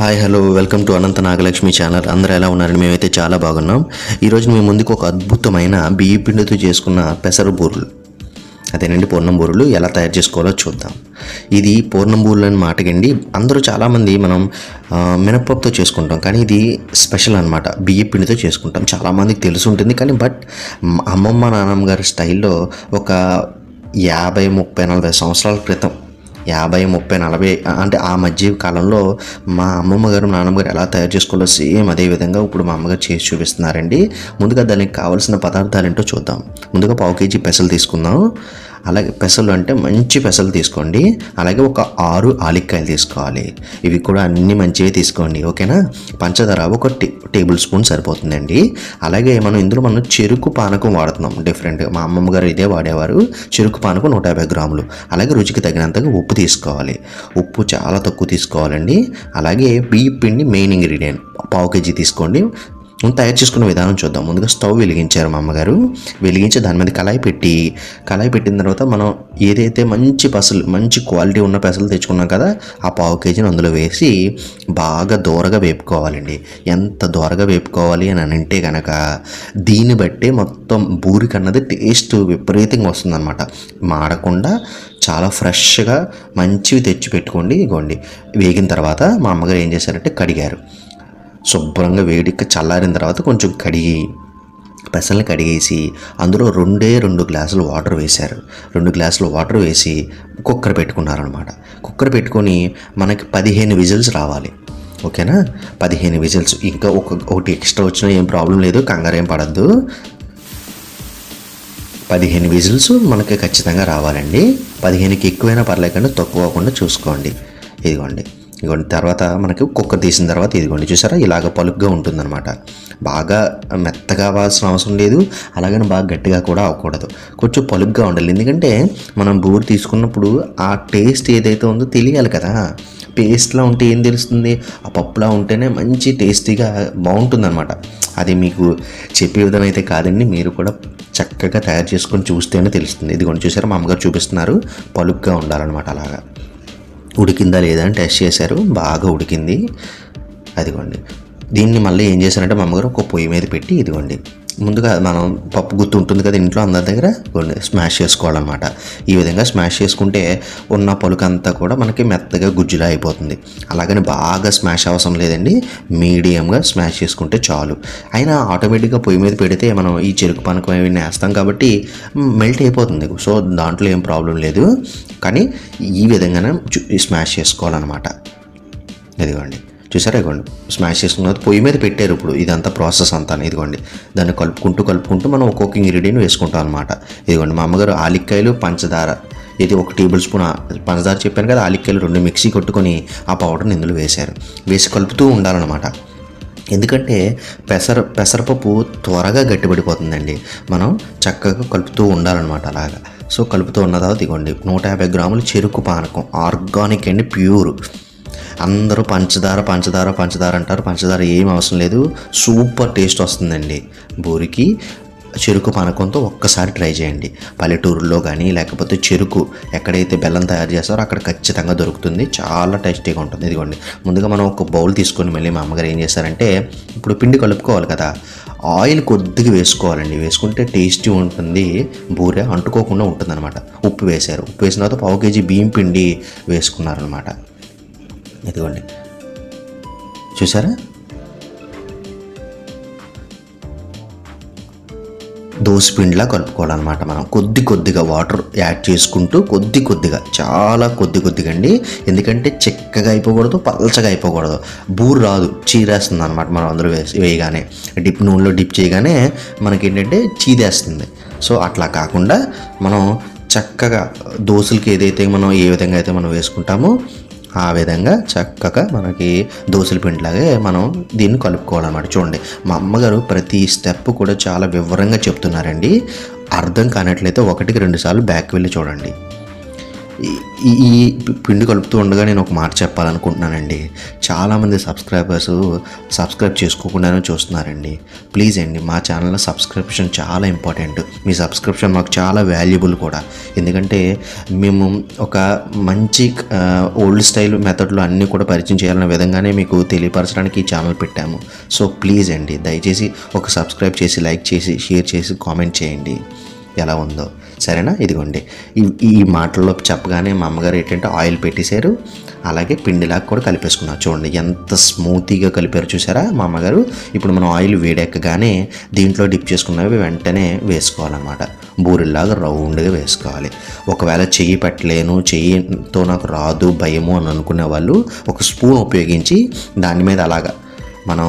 Hi hello welcome to Anantha Nagalakshmi channel. అందరూ ఎలా ఉన్నారని మేమైతే చాలా బాగున్నాం. ఈరోజు మీ ముందుకు ఒక అద్భుతమైన బియ్య పిండితో చేసుకున్న పెసర బూరెలు, అదేనండి పూర్ణం బూరెలు ఎలా తయారు చేసుకోవాలో చూద్దాం. ఇది పూర్ణం బూరెలు అని మాటకండి. అందరూ చాలామంది మనం మినపప్పుతో చేసుకుంటాం, కానీ ఇది స్పెషల్ అనమాట. బియ్య పిండితో చేసుకుంటాం. చాలామందికి తెలిసి ఉంటుంది, కానీ అమ్మమ్మ నాన్నమ్మ గారి స్టైల్లో ఒక 50, 30, 40 సంవత్సరాల క్రితం, 50, 30, 40 అంటే ఆ మధ్య కాలంలో మా అమ్మమ్మ గారు నాన్నమ్మ గారు ఎలా తయారు చేసుకోవాలో సేమ్ అదే విధంగా ఇప్పుడు మా అమ్మగారు చేసి చూపిస్తున్నారండి. ముందుగా దానికి కావాల్సిన పదార్థాలు ఏంటో చూద్దాం. ముందుగా 1/2 kg పెసలు తీసుకుందాం. అలాగే పెసలు అంటే మంచి పెసలు తీసుకోండి. అలాగే ఒక 6 ఆలిక్కాయలు తీసుకోవాలి. ఇవి కూడా అన్ని మంచివి తీసుకోండి, ఓకేనా. పంచదార 1 టేబుల్ స్పూన్ సరిపోతుందండి. అలాగే మనం చెరుకు పానకం వాడుతున్నాం డిఫరెంట్గా. మా అమ్మమ్మ గారు ఇదే వాడేవారు. చెరుకు పానకం 150 గ్రాములు. అలాగే రుచికి తగినంతగా ఉప్పు తీసుకోవాలి. ఉప్పు చాలా తక్కువ తీసుకోవాలండి. అలాగే బియ్య పిండి మెయిన్ ఇంగ్రీడియంట్ 1/2 kg తీసుకోండి. తయారు చేసుకున్న విధానం చూద్దాం. ముందుగా స్టవ్ వెలిగించారు మా అమ్మగారు. వెలిగించి దాని మీద కళాయి పెట్టిన తర్వాత మనం ఏదైతే మంచి క్వాలిటీ ఉన్న పెసలు తెచ్చుకున్నాం కదా, ఆ 1/2 kg అందులో వేసి బాగా దోరగా వేపుకోవాలండి. ఎంత దోరగా వేపుకోవాలి అని అంటే కనుక దీన్ని బట్టి మొత్తం బూరికన్నది టేస్ట్ విపరీతంగా వస్తుందన్నమాట. మాడకుండా చాలా ఫ్రెష్గా మంచివి తెచ్చి పెట్టుకోండి. ఇగోండి, వేగిన తర్వాత మా అమ్మగారు ఏం చేశారంటే కడిగారు. శుభ్రంగా వేడికి చల్లారిన తర్వాత కొంచెం పెసల్ని కడిగేసి అందులో 2 గ్లాసులు వాటర్ వేశారు. 2 గ్లాసులు వాటర్ వేసి కుక్కర్ పెట్టుకున్నారనమాట. కుక్కర్ పెట్టుకొని మనకి 15 విజిల్స్ రావాలి, ఓకేనా. 15 విజిల్స్. ఇంకా ఒకటి ఎక్స్ట్రా వచ్చినా ఏం ప్రాబ్లం లేదు, కంగారు ఏం పడద్దు. 15 విజిల్స్ మనకి ఖచ్చితంగా రావాలండి. 15కి ఎక్కువైనా పర్లేకుండా తక్కువ అవ్వకుండా చూసుకోండి. ఇదిగోండి తర్వాత మనకి కుక్కర్ తీసిన తర్వాత ఇదిగోండి, చూసారా, ఇలాగ పలుగ్గా ఉంటుందన్నమాట. బాగా మెత్తగా అవ్వాల్సిన అవసరం లేదు, అలాగని బాగా గట్టిగా కూడా అవ్వకూడదు. కొంచెం పలుగ్గా ఉండాలి. ఎందుకంటే మనం బూరె తీసుకున్నప్పుడు ఆ టేస్ట్ ఏదైతే ఉందో తెలియాలి కదా. పేస్ట్లా ఉంటే ఏం తెలుస్తుంది, ఆ పప్పులా ఉంటేనే మంచి టేస్టీగా బాగుంటుందన్నమాట. అది మీకు చెప్పే విధం అయితే కాదండి, మీరు కూడా చక్కగా తయారు చేసుకొని చూస్తేనే తెలుస్తుంది. ఇదిగోండి, చూసారా, మా అమ్మగారు చూపిస్తున్నారు. పలుగ్గా ఉండాలన్నమాట. అలాగా ఉడికిందా లేదా అని టెస్ట్ చేశారు. బాగా ఉడికింది. అదిగోండి, దీన్ని మళ్ళీ ఏం చేశారంటే మా అమ్మగారు ఒక పొయ్యి మీద పెట్టి, ఇదిగోండి, ముందుగా మనం పప్పు గుత్తి ఉంటుంది కదా ఇంట్లో అందరి దగ్గర, స్మాష్ చేసుకోవాలన్నమాట. ఈ విధంగా స్మాష్ చేసుకుంటే ఉన్న పలుకంతా కూడా మనకి మెత్తగా గుజ్జులా అయిపోతుంది. అలాగని బాగా స్మాష్ అవసరం లేదండి, మీడియంగా స్మాష్ చేసుకుంటే చాలు. అయినా ఆటోమేటిక్గా పొయ్యి మీద పెడితే మనం ఈ చెరుకు పానకం అవి వేస్తాం కాబట్టి మెల్ట్ అయిపోతుంది. సో దాంట్లో ఏం ప్రాబ్లం లేదు, కానీ ఈ విధంగానే స్మాష్ చేసుకోవాలన్నమాట. ఇదిగోండి, చూసారా, ఇదిగోండి, స్మాష్ చేసుకున్న తర్వాత పొయ్యి మీద పెట్టారు. ఇప్పుడు ఇదంతా ప్రాసెస్ అంతా ఇదిగోండి, దాన్ని కలుపుకుంటూ మనం ఒక్కొక్క ఇంగ్రీడియంట్ వేసుకుంటాం అనమాట. ఇదిగోండి, మా అమ్మగారు ఆలిక్కాయలు, పంచదార, ఇది 1 టేబుల్ స్పూన్ పంచదార చెప్పాను కదా, ఆలిక్కాయలు 2 మిక్సీ కొట్టుకొని ఆ పౌడర్ని ఇందులో వేసి కలుపుతూ ఉండాలన్నమాట. ఎందుకంటే పెసరపప్పు త్వరగా గట్టిపడిపోతుందండి. మనం చక్కగా కలుపుతూ ఉండాలన్నమాట అలాగా. సో కలుపుతూ ఉన్న తర్వాత ఇదిగోండి, 150 గ్రాములు చెరుకు పానకం, ఆర్గానిక్ అండి, ప్యూర్. అందరూ పంచదార అంటారు. పంచదార ఏం అవసరం లేదు, సూపర్ టేస్ట్ వస్తుందండి బూరికి. చెరుకు పానకంతో ఒక్కసారి ట్రై చేయండి. పల్లెటూరులో కానీ లేకపోతే చెరుకు ఎక్కడైతే బెల్లం తయారు చేస్తారో అక్కడ ఖచ్చితంగా దొరుకుతుంది. చాలా టేస్టీగా ఉంటుంది. ఇదిగోండి, ముందుగా మనం ఒక బౌల్ తీసుకొని మళ్ళీ మా అమ్మగారు ఏం చేస్తారంటే, ఇప్పుడు పిండి కలుపుకోవాలి కదా, ఆయిల్ కొద్దిగా వేసుకోవాలండి. వేసుకుంటే టేస్టీ ఉంటుంది, బూరె అంటుకోకుండా ఉంటుంది అనమాట. ఉప్పు వేసిన తర్వాత 1/2 kg బియ్యం పిండి వేసుకున్నారనమాట. ఇదిగోండి, చూసారా, దోసపిండిలా కలుపుకోవాలన్నమాట. మనం కొద్దిగా వాటర్ యాడ్ చేసుకుంటూ చాలా కొద్దిగా అండి. ఎందుకంటే చిక్కగా అయిపోకూడదు, పల్చగా అయిపోకూడదు. బూరు రాదు, చీరేస్తుంది అనమాట. మనం అందులో వేయగానే నూనెలో డిప్ చేయగానే మనకి ఏంటంటే చీదేస్తుంది. సో అట్లా కాకుండా మనం చక్కగా దోశలకి ఏ విధంగా అయితే మనం వేసుకుంటామో ఆ విధంగా చక్కగా మనకి దోశల పిండిలాగే మనం దీన్ని కలుపుకోవాలన్నమాట. చూడండి, మా అమ్మగారు ప్రతి స్టెప్ కూడా చాలా వివరంగా చెప్తున్నారండి. అర్థం కానట్లయితే 1కి 2 సార్లు బ్యాక్ వెళ్ళి చూడండి. ఈ పిండి కలుపుతూ ఉండగా నేను ఒక మాట చెప్పాలనుకుంటున్నానండి. చాలామంది సబ్స్క్రైబర్స్ సబ్స్క్రైబ్ చేసుకోకుండానే చూస్తున్నారండి. ప్లీజ్ అండి, మా ఛానల్లో సబ్స్క్రిప్షన్ చాలా ఇంపార్టెంట్. మీ సబ్స్క్రిప్షన్ మాకు చాలా వాల్యుబుల్ కూడా. ఎందుకంటే మేము ఒక మంచి ఓల్డ్ స్టైల్ మెథడ్లో అన్నీ కూడా పరిచయం చేయాలనే విధంగానే మీకు తెలియపరచడానికి ఈ ఛానల్ పెట్టాము. సో ప్లీజ్ అండి, దయచేసి ఒక సబ్స్క్రైబ్ చేసి, లైక్ చేసి, షేర్ చేసి, కామెంట్ చేయండి ఎలా ఉందో, సరేనా? ఇదిగోండి, ఈ మాటల్లో చెప్పగానే మా అమ్మగారు ఏంటంటే ఆయిల్ పెట్టేశారు, అలాగే పిండిలాగా కూడా కలిపేసుకున్నారు. చూడండి ఎంత స్మూతీగా కలిపారు, చూసారా మా అమ్మగారు. ఇప్పుడు మనం ఆయిల్ వేడెక్కగానే దీంట్లో డిప్ చేసుకున్నవి వెంటనే వేసుకోవాలన్నమాట. బూరెల్లాగా రౌండ్గా వేసుకోవాలి. ఒకవేళ చెయ్యి పెట్టలేను, చెయ్యితో నాకు రాదు, భయము అని అనుకునే వాళ్ళు ఒక స్పూన్ ఉపయోగించి దాని మీద అలాగా మనం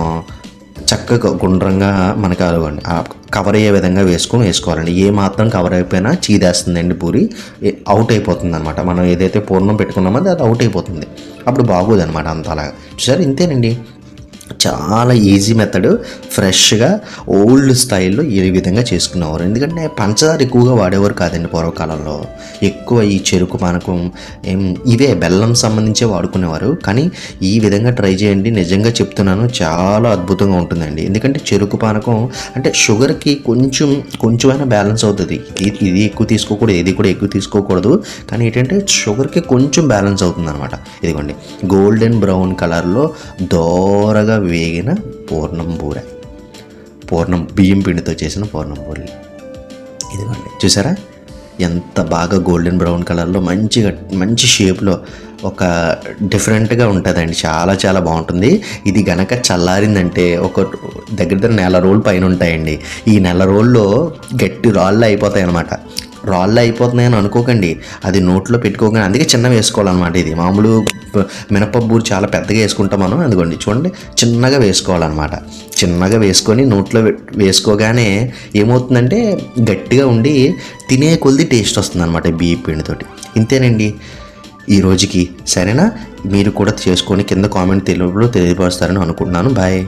చక్కగా గుండ్రంగా మనకి అలవండి కవర్ అయ్యే విధంగా వేసుకోవాలండి. ఏ మాత్రం కవర్ అయిపోయినా చీదేస్తుందండి, పూరి అవుట్ అయిపోతుంది అనమాట. మనం ఏదైతే పూర్ణం పెట్టుకున్నామో అది అవుట్ అయిపోతుంది, అప్పుడు బాగోదు అనమాట. అంత అలాగా చూసారు, ఇంతేనండి. చాలా ఈజీ మెథడ్, ఫ్రెష్గా ఓల్డ్ స్టైల్లో ఈ విధంగా చేసుకునేవారు. ఎందుకంటే పంచదార ఎక్కువగా వాడేవారు కాదండి పూర్వకాలంలో. ఎక్కువ ఈ చెరుకు పానకం ఇవే బెల్లం సంబంధించే వాడుకునేవారు. కానీ ఈ విధంగా ట్రై చేయండి, నిజంగా చాలా అద్భుతంగా ఉంటుందండి. ఎందుకంటే చెరుకు పానకం అంటే షుగర్కి కొంచెమైనా బ్యాలెన్స్ అవుతుంది. ఇది ఎక్కువ తీసుకోకూడదు, ఇది కూడా ఎక్కువ తీసుకోకూడదు. కానీ ఏంటంటే షుగర్కి కొంచెం బ్యాలెన్స్ అవుతుంది అనమాట. ఇదిగోండి, గోల్డెన్ బ్రౌన్ కలర్లో దోరగా వేగిన పూర్ణం బియ్యం పిండితో చేసిన పూర్ణం బూరెలు. ఇదిగోండి, చూసారా ఎంత బాగా గోల్డెన్ బ్రౌన్ కలర్లో మంచి షేప్లో ఒక డిఫరెంట్గా ఉంటుందండి. చాలా బాగుంటుంది. ఇది గనక చల్లారిందంటే ఒక దగ్గర నెల రోజులు పైన ఉంటాయండి. ఈ నెల రోజుల్లో గట్టి రాళ్ళు అయిపోతాయి అన్నమాట. రాళ్ళు అయిపోతున్నాయని అనుకోకండి, అది నోట్లో పెట్టుకోగానే, అందుకే చిన్నగా వేసుకోవాలన్నమాట. ఇది మామూలు మినపప్పు బూరి చాలా పెద్దగా వేసుకుంటాం మనం. అందుకోండి చూడండి, చిన్నగా వేసుకోవాలన్నమాట. చిన్నగా వేసుకొని నోట్లో వేసుకోగానే ఏమవుతుందంటే గట్టిగా ఉండి తినే కొద్ది టేస్ట్ వస్తుంది అనమాట బియ్యం పిండితోటి. ఇంతేనండి ఈ రోజుకి, సరేనా? మీరు కూడా చేసుకొని కింద కామెంట్ తెలియపరుస్తారని అనుకుంటున్నాను. బాయ్.